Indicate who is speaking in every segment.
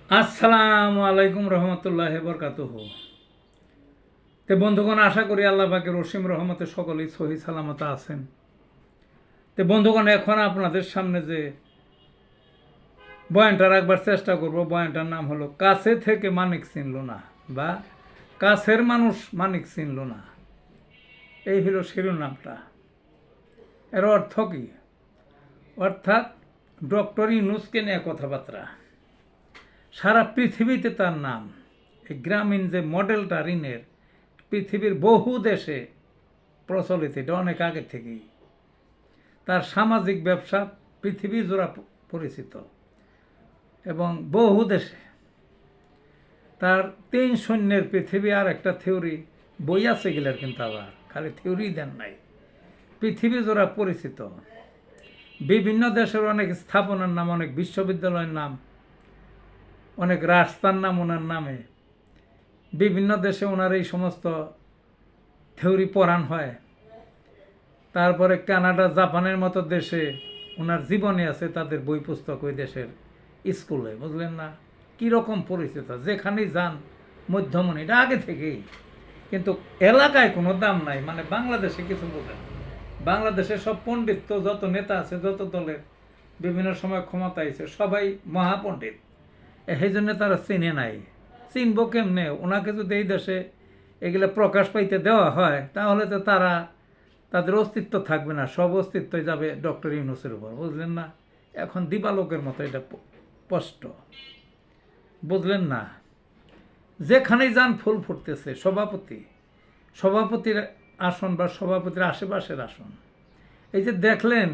Speaker 1: আসসালামু আলাইকুম রহমতুল্লাহ বরকাতুহ। তে বন্ধুগণ, আশা করি আল্লাহ পাকের অসীম রহমতে সকলেই সহি সালামত আছেন। তে বন্ধুগণ, এখন আপনাদের সামনে যে বয়ানটা রাখবার চেষ্টা করব, বয়ানটার নাম হলো কাছে থেকে মানিক চিনল না, বা কাছের মানুষ মানিক চিনল না। এই হলো শিরোনামটা। এর অর্থ কি? অর্থাৎ ডক্টর ইউনূসকে নিয়ে কথাবার্তা। সারা পৃথিবীতে তার নাম। এই গ্রামীণ যে মডেলটা ঋণের, পৃথিবীর বহু দেশে প্রচলিত, এটা অনেক আগে থেকেই। তার সামাজিক ব্যবসা পৃথিবী জোড়া পরিচিত এবং বহু দেশে। তার ৩ সৈন্যের পৃথিবী আর একটা থিওরি বই আছে গেলার, কিন্তু আবার খালি থিওরি দেন নাই, পৃথিবী জোড়া পরিচিত। বিভিন্ন দেশের অনেক স্থাপনার নাম, অনেক বিশ্ববিদ্যালয়ের নাম, অনেক রাস্তার নাম ওনার নামে। বিভিন্ন দেশে ওনার এই সমস্ত থিওরি পড়ান হয়। তারপরে কানাডা, জাপানের মতো দেশে ওনার জীবনী আছে, তাদের বই পুস্তক ওই দেশের স্কুলে। বুঝলেন না কীরকম পরিচিত? যেখানেই যান মধ্যমণি, এটা আগে থেকেই। কিন্তু এলাকায় কোনো দাম নাই, মানে বাংলাদেশে কিছু বোঝেন। বাংলাদেশে সব পণ্ডিত, যত নেতা আছে, যত দলের বিভিন্ন সময় ক্ষমতা আছে, সবাই মহাপণ্ডিত। এই জন্য তারা চিনে নাই। চিনব কেমনে? ওনাকে যদি এই দেশে এগুলো প্রকাশ পাইতে দেওয়া হয়, তাহলে তো তাদের অস্তিত্ব থাকবে না, সব অস্তিত্বই যাবে ডক্টর ইউনূসের উপর। বুঝলেন না? এখন দিবালোকের মতো এটা স্পষ্ট। বুঝলেন না? যেখানেই যান ফুল ফুটতেছে। সভাপতির আসন বা সভাপতির আশেপাশের আসন। এই যে দেখলেন,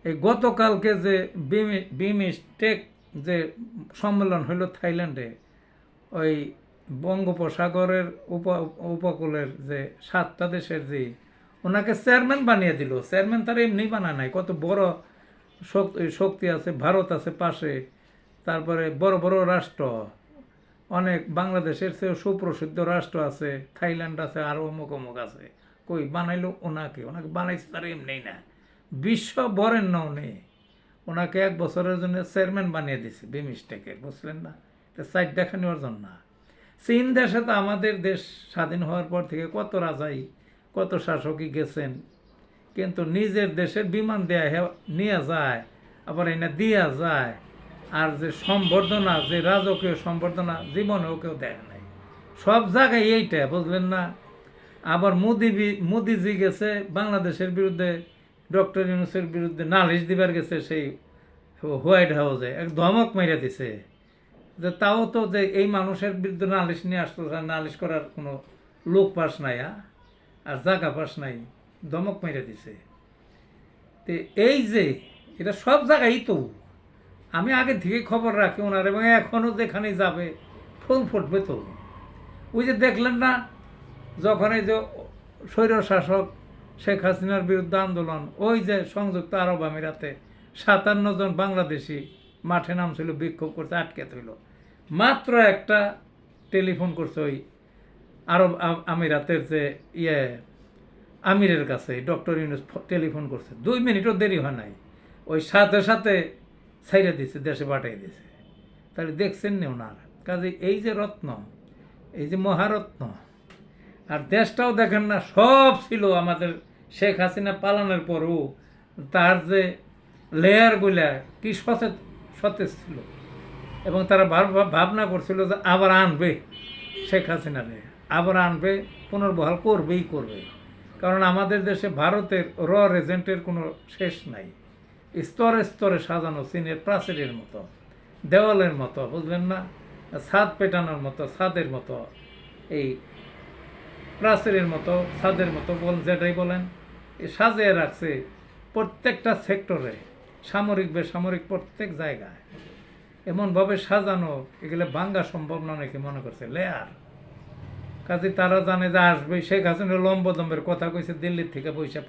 Speaker 1: এই গতকালকে যে বিমস্টেক যে সম্মেলন হইল থাইল্যান্ডে, ওই বঙ্গোপসাগরের উপকূলের যে 7টা দেশের যে ওনাকে চেয়ারম্যান বানিয়ে দিল। চেয়ারম্যান তার এমনি বানায় নাই, কত বড় শক্তি আছে, ভারত আছে পাশে, তারপরে বড় বড় রাষ্ট্র, অনেক বাংলাদেশের চেয়ে সুপ্রসিদ্ধ রাষ্ট্র আছে, থাইল্যান্ড আছে, আরও অমুক অমুক আছে। কই বানাইলো ওনাকে বানাইছে তার এমনি না, বিশ্ব বরেণ্য উনি। ওনাকে 1 বছরের জন্য চেয়ারম্যান বানিয়ে দিছে বিমস্টেকের। বুঝলেন না? এটা সাইড দেখা নেওয়ার জন্য না। চীন দেশে তো আমাদের দেশ স্বাধীন হওয়ার পর থেকে কত রাজাই, কত শাসকই গেছেন, কিন্তু নিজের দেশের বিমান দেয়া নিয়ে যায়, আবার এনে দিয়া যায়। আর যে সম্বর্ধনা, যে রাজকীয় সম্বর্ধনা, জীবনেও কেউ দেয় নাই। সব জায়গায় এইটা। বুঝলেন না? আবার মোদিজি গেছে বাংলাদেশের বিরুদ্ধে, ডক্টর ইউনূসের বিরুদ্ধে নালিশ দিবার গেছে সেই হোয়াইট হাউসে, এক ধমক মেরে দিছে যে তাও তো যে এই মানুষের বিরুদ্ধে নালিশ নিয়ে আসতো, নালিশ করার কোনো লোক পাস নাই, আর জায়গা পাস নাই, ধমক মেরে দিছে। তো এই যে এটা সব জায়গায় তো, আমি আগে থেকে খবর রাখি ওনার, এবং এখনও যেখানে যাবে ফুল ফুটবে তো। ওই যে দেখলেন না, যখন এই যে স্বৈরশাসক শেখ হাসিনার বিরুদ্ধে আন্দোলন, ওই যে সংযুক্ত আরব আমিরাতে 57 জন বাংলাদেশি মাঠে নামছিল, বিক্ষোভ করতে, আটকে থইল। মাত্র একটা টেলিফোন করছে ওই আরব আমিরাতের যে আমিরের কাছে, ডক্টর ইউনূস টেলিফোন করছে, 2 মিনিটও দেরি হয় নাই, ওই সাথে সাথে ছাইড়ে দিছে, দেশে পাঠিয়ে দিছে। তাহলে দেখছেন নি ওনার কাজে, এই যে রত্ন, এই যে মহারত্ন। আর দেশটাও দেখেন না, সব ছিল আমাদের শেখ হাসিনা পালানোর পরও তার যে লেয়ারগুলা কি সতেজ ছিল, এবং তারা ভাবনা করছিল যে আবার আনবে শেখ হাসিনারে, আবার আনবে, পুনর্বহাল করবেই করবে। কারণ আমাদের দেশে ভারতের এজেন্টের কোনো শেষ নাই। স্তরে স্তরে সাজানো চীনের প্রাচীরের মতো, দেওয়ালের মতো। বুঝলেন না? ছাদ পেটানোর মতো, ছাদের মতো, এই প্রাচীরের মতো, ছাদের মতো যেটাই বলেন, সাজিয়ে রাখছে প্রত্যেকটা সেক্টরে, সামরিক বেসামরিক প্রত্যেক জায়গায় এমনভাবে সাজানো, এগুলো ভাঙ্গা সম্ভব না নাকি মনে করছে লেয়ার। কাজে তারা জানে যে আসবে। শেখ হাসিনা লম্বদম্বের কথা কইছে, দিল্লির থেকে পয়সা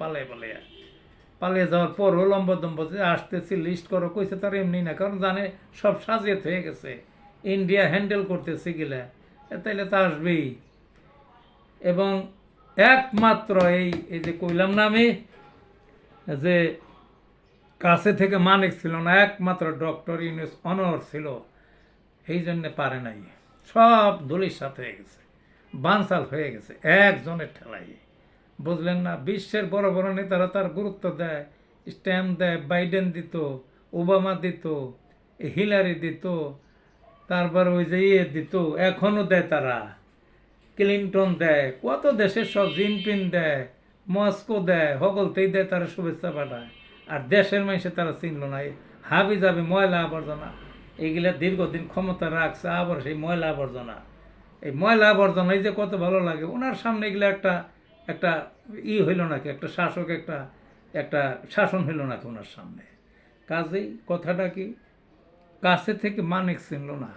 Speaker 1: পালিয়ে যাওয়ার পরও লম্বদম্ব যে আসতেছি, লিস্ট করো কইছে, তার এমনি না, কারণ জানে সব সাজিয়ে হয়ে গেছে, ইন্ডিয়া হ্যান্ডেল করতেছে গেলে, তাইলে তো আসবেই। এবং একমাত্র এই যে কইলাম না আমি, যে কাছে থেকে মানিক ছিল না, একমাত্র ডক্টর ইউনূস অনর ছিল এই জন্যে পারে নাই, সব দলির সাথে হয়ে গেছে, বানসাল হয়ে গেছে একজনের ঠেলাই। বুঝলেন না? বিশ্বের বড় বড় নেতারা তার গুরুত্ব দেয়, স্ট্যাম্প দেয়, বাইডেন দিত, ওবামা দিত, হিলারি দিত, তারপর ওই যে দিত, এখনও দেয় তারা, ক্লিন্টন দেয়, কত দেশের সব, জিনপিন দেয়, মস্কো দেয়, হগলতেই দেয়, তারা শুভেচ্ছা পাঠায়। আর দেশের মানুষে তারা চিনল না। এই হাবি যাবে ময়লা আবর্জনা, এইগুলা দীর্ঘদিন ক্ষমতা রাখছে, আবার সেই ময়লা আবর্জনা, এই ময়লা আবর্জনা, এই যে কত ভালো লাগে ওনার সামনে। এগুলো একটা একটা হইল নাকি, একটা শাসক, একটা একটা শাসন হইল নাকি ওনার সামনে? কাজেই কথাটা কি, কাছে থেকে মানিক চিনল না।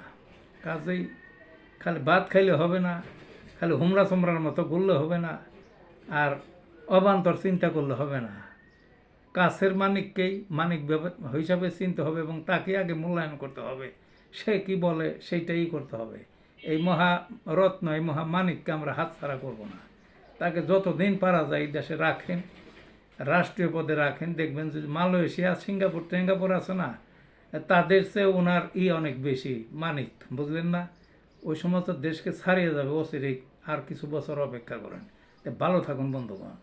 Speaker 1: কাজেই খালি ভাত খাইলে হবে না, খালি হুমরা চুমরার মতো ঘুরলে হবে না, আর অবান্তর চিন্তা করলে হবে না। কাছের মানিককেই মানিক হিসাবে চিনতে হবে এবং তাকে আগে মূল্যায়ন করতে হবে। সে কি বলে সেইটাই করতে হবে। এই মহারত্ন, এই মহামানিককে আমরা হাতছাড়া করব না। তাকে যতদিন পারা যায় দেশে রাখেন, রাষ্ট্রীয় পদে রাখেন। দেখবেন যে মালয়েশিয়া, সিঙ্গাপুর আছে না, তাদের চেয়ে ওনার অনেক বেশি মানিক। বুঝলেন না? ওই সমস্ত দেশকে ছাড়িয়ে যাবে অচিরেই, আর কিছু বছর অপেক্ষা করেন। ভালো থাকুন বন্ধুগণ।